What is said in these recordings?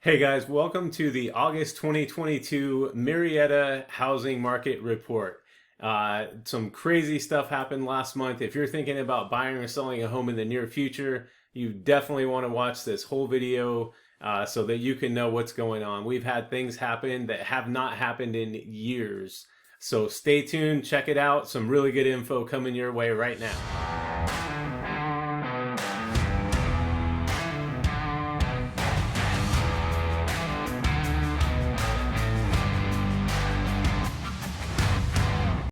Hey guys, welcome to the August 2022 Murrieta Housing Market Report. Some crazy stuff happened last month. If you're thinking about buying or selling a home in the near future, you definitely want to watch this whole video so that you can know what's going on. We've had things happen that have not happened in years. So stay tuned, check it out. Some really good info coming your way right now.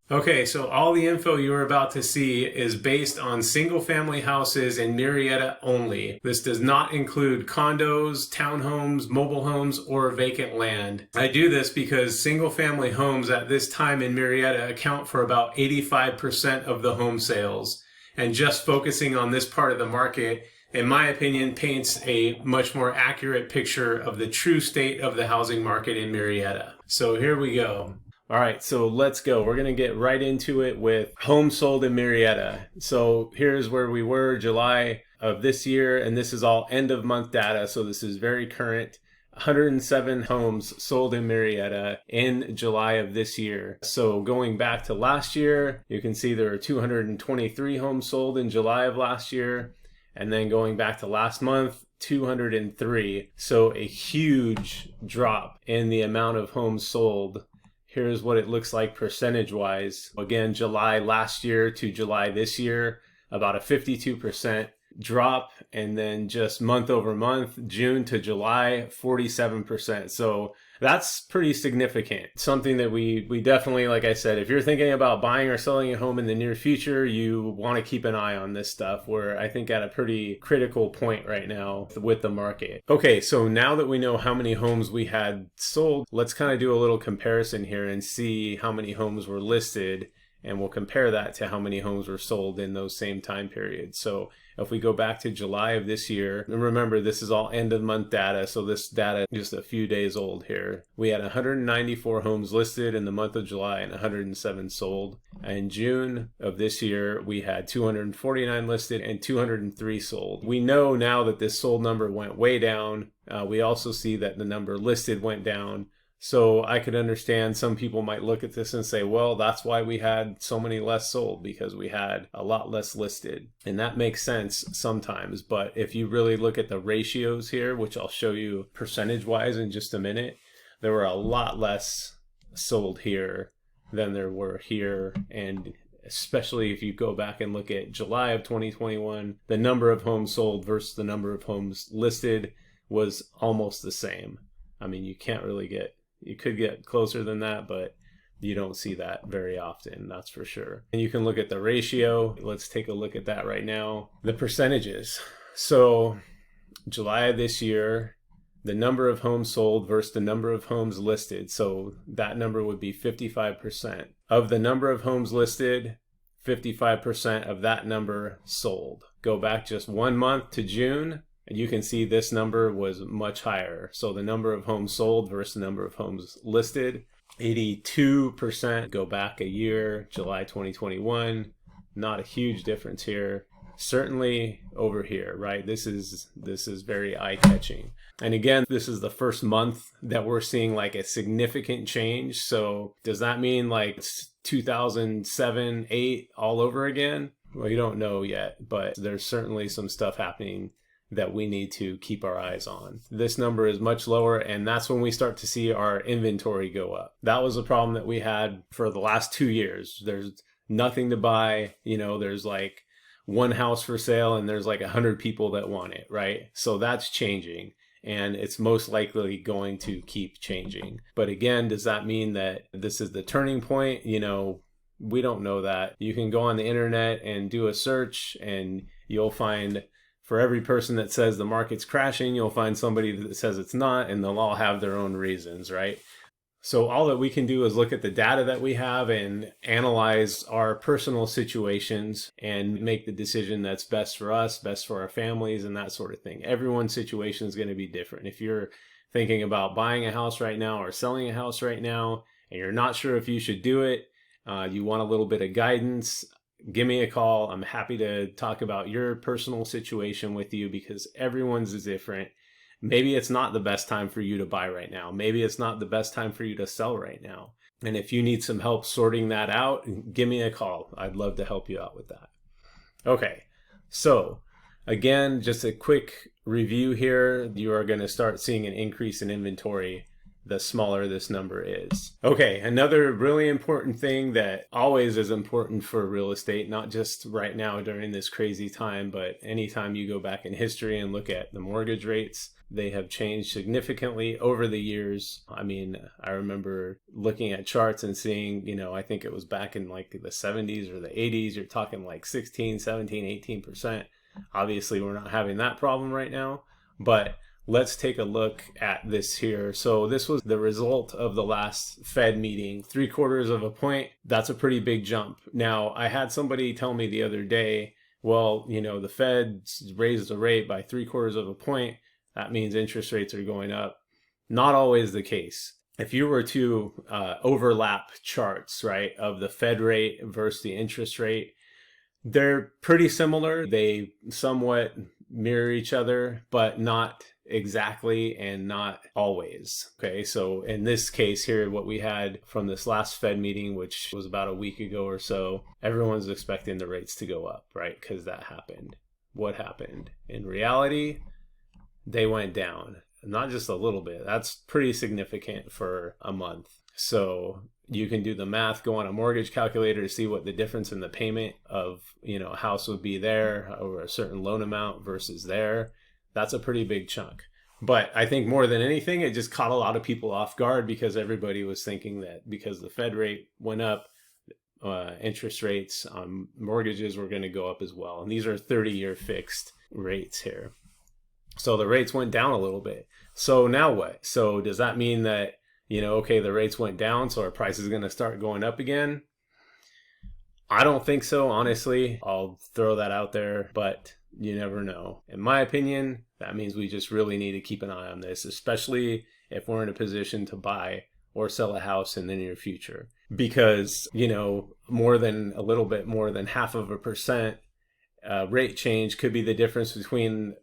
Okay, so all the info you're about to see is based on single family houses in Murrieta only. This does not include condos, townhomes, mobile homes, or vacant land. I do this because single family homes at this time in Murrieta account for about 85% of the home sales. And just focusing on this part of the market, in my opinion, paints a much more accurate picture of the true state of the housing market in Murrieta. So here we go. All right, so let's go. We're going to get right into it with homes sold in Murrieta. So here's where we were July of this year, and this is all end of month data. So this is very current. 107 homes sold in Murrieta in July of this year. So going back to last year, you can see there are 223 homes sold in July of last year. And then going back to last month, 203. So a huge drop in the amount of homes sold. Here's what it looks like percentage-wise. Again, July last year to July this year, about a 52% drop. And then just month over month, June to July, 47%. So that's pretty significant. Something that we definitely, like I said, if you're thinking about buying or selling a home in the near future, you want to keep an eye on this stuff. We're, I think, at a pretty critical point right now with the market. Okay, so now that we know how many homes we had sold, let's kind of do a little comparison here and see how many homes were listed, and we'll compare that to how many homes were sold in those same time periods. So if we go back to July of this year, and remember this is all end of month data, so this data is just a few days old here. We had 194 homes listed in the month of July and 107 sold. In June of this year, we had 249 listed and 203 sold. We know now that this sold number went way down. We also see that the number listed went down. So I could understand some people might look at this and say, well, that's why we had so many less sold, because we had a lot less listed. And that makes sense sometimes. But if you really look at the ratios here, which I'll show you percentage-wise in just a minute, there were a lot less sold here than there were here. And especially if you go back and look at July of 2021, the number of homes sold versus the number of homes listed was almost the same. I mean, you could get closer than that, but you don't see that very often, that's for sure. And you can look at the ratio. Let's take a look at that right now. The percentages. So July of this year, the number of homes sold versus the number of homes listed. So that number would be 55%. Of the number of homes listed, 55% of that number sold. Go back just 1 month to June, and you can see this number was much higher. So the number of homes sold versus the number of homes listed, 82%. Go back a year, July 2021, not a huge difference here. Certainly over here, right? This is very eye-catching. And again, this is the first month that we're seeing like a significant change. So does that mean like it's 2007, 8 all over again? Well, you don't know yet, but there's certainly some stuff happening that we need to keep our eyes on. This number is much lower, and that's when we start to see our inventory go up. That was a problem that we had for the last 2 years. There's nothing to buy. You know, there's like one house for sale and there's like 100 people that want it, right? So that's changing, and it's most likely going to keep changing. But again, does that mean that this is the turning point? You know, we don't know that. You can go on the internet and do a search, and you'll find, for every person that says the market's crashing, you'll find somebody that says it's not, and they'll all have their own reasons, right? So all that we can do is look at the data that we have and analyze our personal situations and make the decision that's best for us, best for our families, and that sort of thing. Everyone's situation is going to be different. If you're thinking about buying a house right now or selling a house right now, and you're not sure if you should do it, you want a little bit of guidance, give me a call. I'm happy to talk about your personal situation with you, because everyone's is different. Maybe it's not the best time for you to buy right now. Maybe it's not the best time for you to sell right now. And if you need some help sorting that out, give me a call. I'd love to help you out with that. Okay, so again, just a quick review here. You are going to start seeing an increase in inventory the smaller this number is. Okay, another really important thing that always is important for real estate, not just right now during this crazy time, but anytime you go back in history and look at the mortgage rates, they have changed significantly over the years. I mean, I remember looking at charts and seeing, I think it was back in like the 70s or the 80s, you're talking like 16, 17, 18%. Obviously, we're not having that problem right now, but let's take a look at this here. So this was the result of the last Fed meeting, 3/4 of a point. That's a pretty big jump. Now, I had somebody tell me the other day, well, the Fed raised the rate by 3/4 of a point. That means interest rates are going up. Not always the case. If you were to overlap charts, right, of the Fed rate versus the interest rate, they're pretty similar. They somewhat mirror each other, but not exactly and not always. Okay, so in this case here, what we had from this last Fed meeting, which was about a week ago or so, everyone's expecting the rates to go up, right? Because that happened. What happened? In reality, they went down. Not just a little bit. That's pretty significant for a month. So you can do the math, go on a mortgage calculator to see what the difference in the payment of, a house would be there over a certain loan amount versus there. That's a pretty big chunk. But I think more than anything, it just caught a lot of people off guard because everybody was thinking that because the Fed rate went up, interest rates on mortgages were going to go up as well. And these are 30-year fixed rates here. So the rates went down a little bit. So now what? So does that mean that, okay, the rates went down, so our price is going to start going up again? I don't think so, honestly. I'll throw that out there, but you never know. In my opinion, that means we just really need to keep an eye on this, especially if we're in a position to buy or sell a house in the near future. Because, more than a little bit more than 0.5% rate change could be the difference between,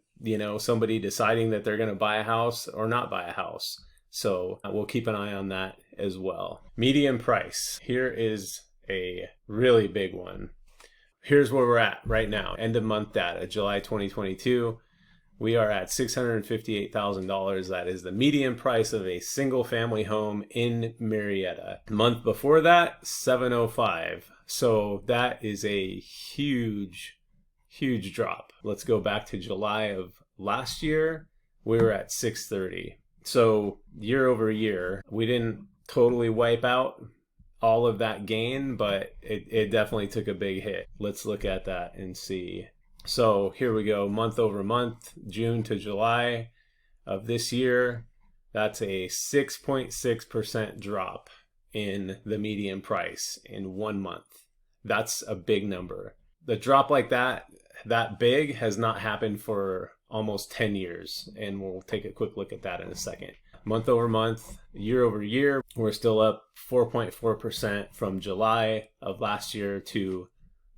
somebody deciding that they're going to buy a house or not buy a house. So we'll keep an eye on that as well. Median price. Here is a really big one. Here's where we're at right now. End of month data, July 2022. We are at $658,000. That is the median price of a single family home in Murrieta. The month before that, $705,000. So that is a huge drop. Let's go back to July of last year. We were at $630,000. So year over year, we didn't totally wipe out all of that gain, but it definitely took a big hit. Let's look at that and see. So here we go, month over month, June to July of this year. That's a 6.6% drop in the median price in 1 month. That's a big number. The drop like that big has not happened for almost 10 years. And we'll take a quick look at that in a second. Month over month, year over year, we're still up 4.4% from July of last year to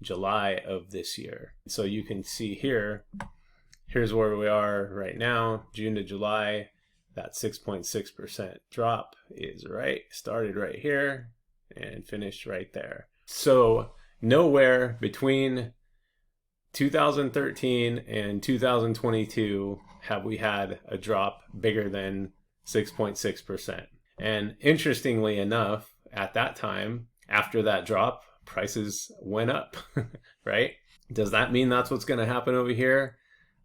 July of this year. So you can see here's where we are right now, June to July. That 6.6% drop is started right here and finished right there. So nowhere between 2013 and 2022 have we had a drop bigger than 6.6%. And interestingly enough, at that time, after that drop, prices went up, right? Does that mean that's what's going to happen over here?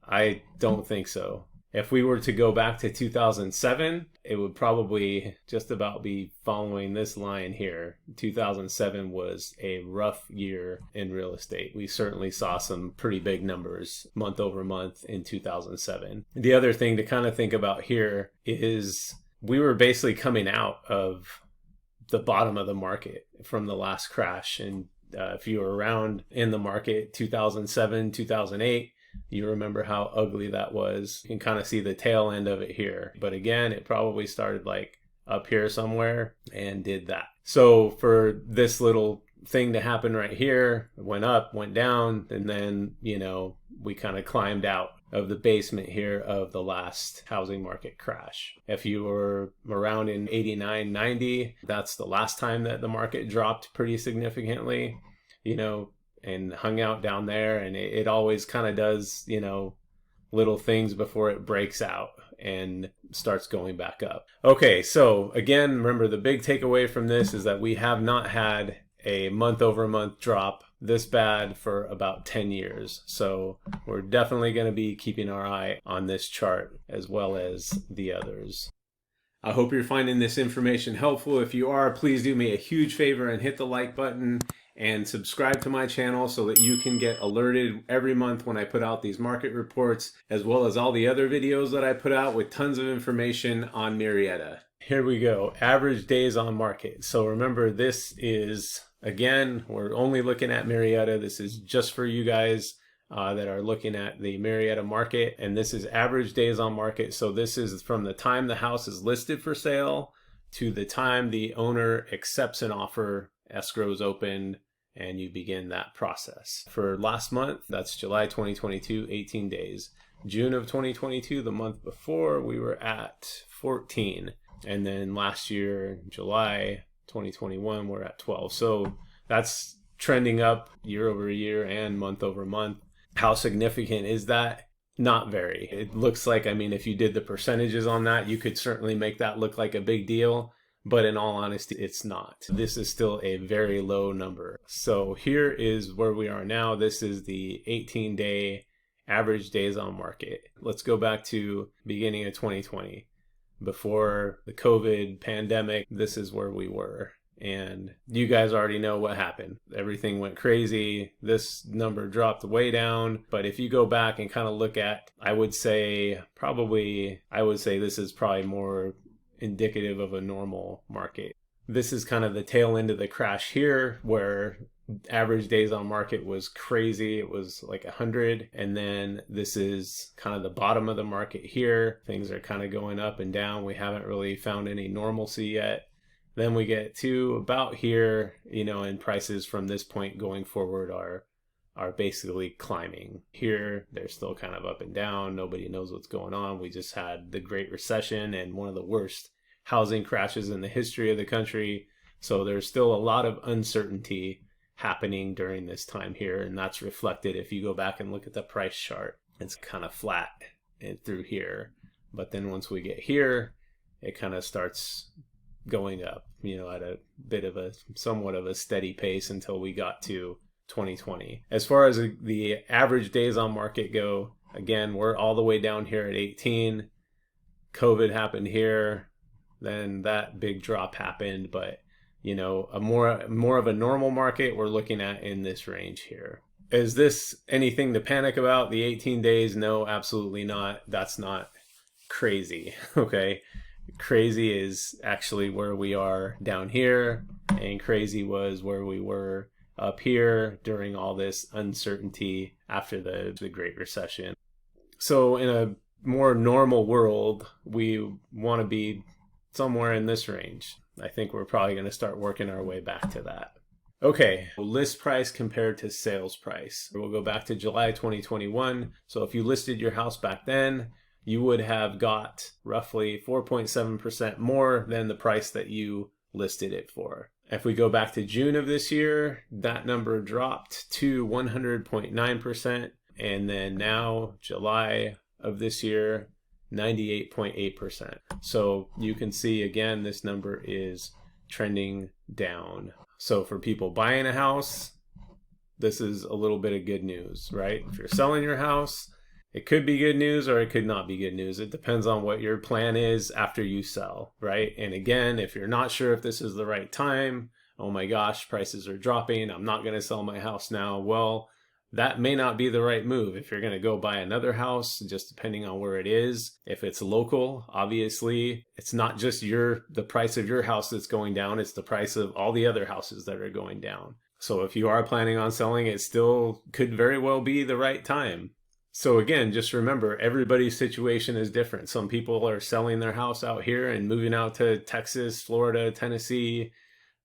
I don't think so. If we were to go back to 2007, it would probably just about be following this line here. 2007 was a rough year in real estate. We certainly saw some pretty big numbers month over month in 2007. The other thing to kind of think about here is we were basically coming out of the bottom of the market from the last crash. And if you were around in the market 2007, 2008, you remember how ugly that was. You can kind of see the tail end of it here. But again, it probably started like up here somewhere and did that. So for this little thing to happen right here, it went up, went down, and then, we kind of climbed out. of the basement here of the last housing market crash. If you were around in 89, 90, that's the last time that the market dropped pretty significantly, and hung out down there. And it always kind of does, little things before it breaks out and starts going back up. Okay, so again, remember the big takeaway from this is that we have not had a month-over-month drop this bad for about 10 years. So we're definitely going to be keeping our eye on this chart as well as the others. I hope you're finding this information helpful. If you are, please do me a huge favor and hit the like button and subscribe to my channel so that you can get alerted every month when I put out these market reports, as well as all the other videos that I put out with tons of information on Murrieta. Here we go, average days on market. So remember, this is, again, we're only looking at Murrieta. This is just for you guys that are looking at the Murrieta market, and this is average days on market. So this is from the time the house is listed for sale to the time the owner accepts an offer, escrow is opened, and you begin that process. For last month, that's July 2022, 18 days. June of 2022, the month before, we were at 14. And then last year, July 2021, we're at 12. So that's trending up year over year and month over month. How significant is that? Not very. It looks like, if you did the percentages on that, you could certainly make that look like a big deal. But in all honesty, it's not. This is still a very low number. So here is where we are now. This is the 18-day average days on market. Let's go back to beginning of 2020. Before the COVID pandemic, this is where we were. And you guys already know what happened. Everything went crazy. This number dropped way down. But if you go back and kind of look at, I would say this is probably more indicative of a normal market. This is kind of the tail end of the crash here, where average days on market was crazy. It was like 100. And then this is kind of the bottom of the market here. Things are kind of going up and down. We haven't really found any normalcy yet. Then we get to about here, and prices from this point going forward are basically climbing. Here, they're still kind of up and down. Nobody knows what's going on. We just had the Great Recession and one of the worst housing crashes in the history of the country. So there's still a lot of uncertainty happening during this time here, and that's reflected if you go back and look at the price chart. It's kind of flat through here, but then once we get here, it kind of starts going up, at a bit of somewhat of a steady pace until we got to 2020. As far as the average days on market go, again, we're all the way down here at 18. COVID happened here, then that big drop happened, but a more of a normal market we're looking at in this range here. Is this anything to panic about? The 18 days? No, absolutely not. That's not crazy. Okay. Crazy is actually where we are down here, and crazy was where we were up here during all this uncertainty after the Great Recession. So in a more normal world, we want to be somewhere in this range. I think we're probably going to start working our way back to that. Okay, list price compared to sales price. We'll go back to July 2021. So if you listed your house back then, you would have got roughly 4.7% more than the price that you listed it for. If we go back to June of this year, that number dropped to 100.9%. And then now, July of this year, 98.8%. So you can see, again, this number is trending down. So for people buying a house, this is a little bit of good news, right? If you're selling your house, it could be good news or it could not be good news. It depends on what your plan is after you sell, right? And again, if you're not sure if this is the right time, oh my gosh, prices are dropping, I'm not going to sell my house now. Well, that may not be the right move. If you're going to go buy another house, just depending on where it is. If it's local, obviously, it's not just the price of your house that's going down, it's the price of all the other houses that are going down. So if you are planning on selling, it still could very well be the right time. So again, just remember, everybody's situation is different. Some people are selling their house out here and moving out to Texas, Florida, Tennessee,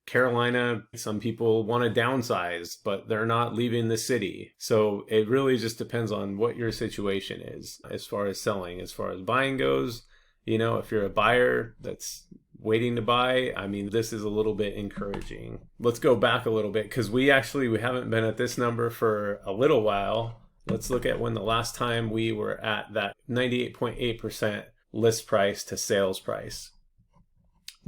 Carolina, some people want to downsize, but they're not leaving the city. So it really just depends on what your situation is as far as selling. As far as buying goes, you know, if you're a buyer that's waiting to buy, I mean, this is a little bit encouraging. Let's go back a little bit because we haven't been at this number for a little while. Let's look at when the last time we were at that 98.8% list price to sales price.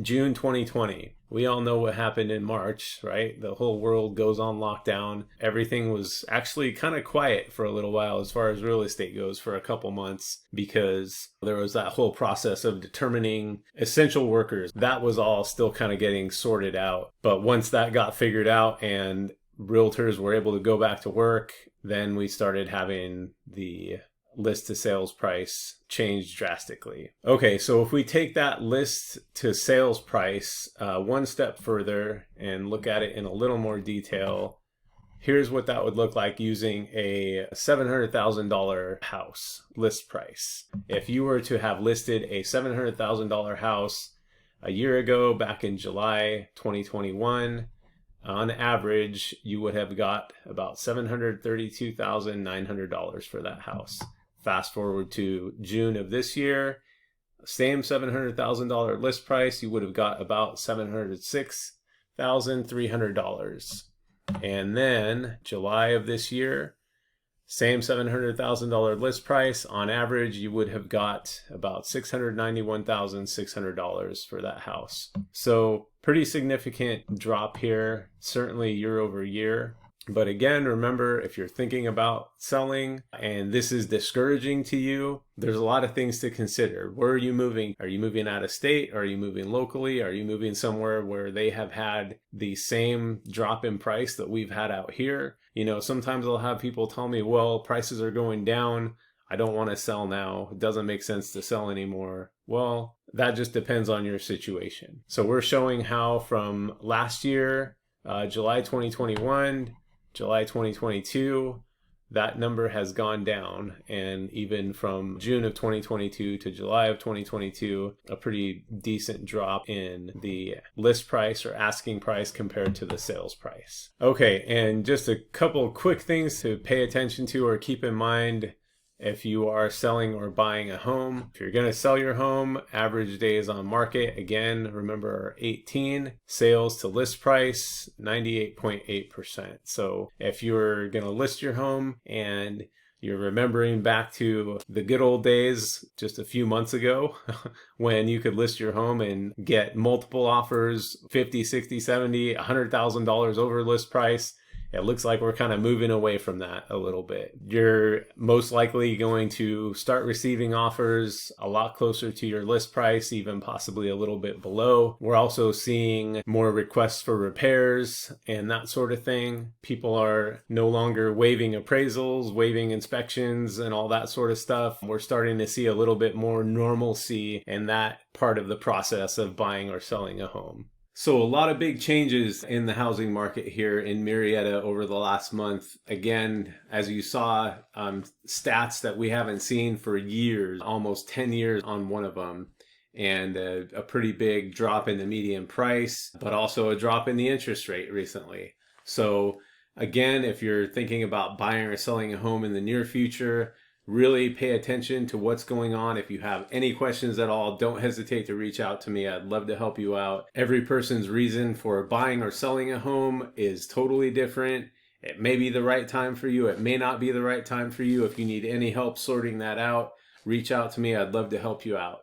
June 2020. We all know what happened in March, right? The whole world goes on lockdown. Everything was actually kind of quiet for a little while as far as real estate goes for a couple months because there was that whole process of determining essential workers. That was all still kind of getting sorted out. But once that got figured out and realtors were able to go back to work, then we started having the list to sales price change drastically. Okay, so if we take that list to sales price one step further and look at it in a little more detail, here's what that would look like using a $700,000 house list price. If you were to have listed a $700,000 house a year ago, back in July 2021, on average, you would have got about $732,900 for that house. Fast forward to June of this year, same $700,000 list price, you would have got about $706,300. And then July of this year, same $700,000 list price, on average, you would have got about $691,600 for that house. So pretty significant drop here, certainly year over year. But again, remember, if you're thinking about selling and this is discouraging to you, there's a lot of things to consider. Where are you moving? Are you moving out of state? Are you moving locally? Are you moving somewhere where they have had the same drop in price that we've had out here? You know, sometimes I'll have people tell me, well, prices are going down. I don't want to sell now. It doesn't make sense to sell anymore. Well, that just depends on your situation. So we're showing how from last year, July 2021, July 2022, that number has gone down. And even from June of 2022 to July of 2022, a pretty decent drop in the list price or asking price compared to the sales price. Okay, and just a couple quick things to pay attention to or keep in mind if you are selling or buying a home. If you're going to sell your home, average days on market, again, remember 18. Sales to list price, 98.8%. So if you're going to list your home and you're remembering back to the good old days just a few months ago when you could list your home and get multiple offers, 50, 60, 70, $100,000 over list price, it looks like we're kind of moving away from that a little bit. You're most likely going to start receiving offers a lot closer to your list price, even possibly a little bit below. We're also seeing more requests for repairs and that sort of thing. People are no longer waiving appraisals, waiving inspections, and all that sort of stuff. We're starting to see a little bit more normalcy in that part of the process of buying or selling a home. So a lot of big changes in the housing market here in Murrieta over the last month. Again, as you saw, stats that we haven't seen for years, almost 10 years on one of them, and a pretty big drop in the median price, but also a drop in the interest rate recently. So again, if you're thinking about buying or selling a home in the near future, really pay attention to what's going on. If you have any questions at all, don't hesitate to reach out to me. I'd love to help you out. Every person's reason for buying or selling a home is totally different. It may be the right time for you. It may not be the right time for you. If you need any help sorting that out, reach out to me. I'd love to help you out.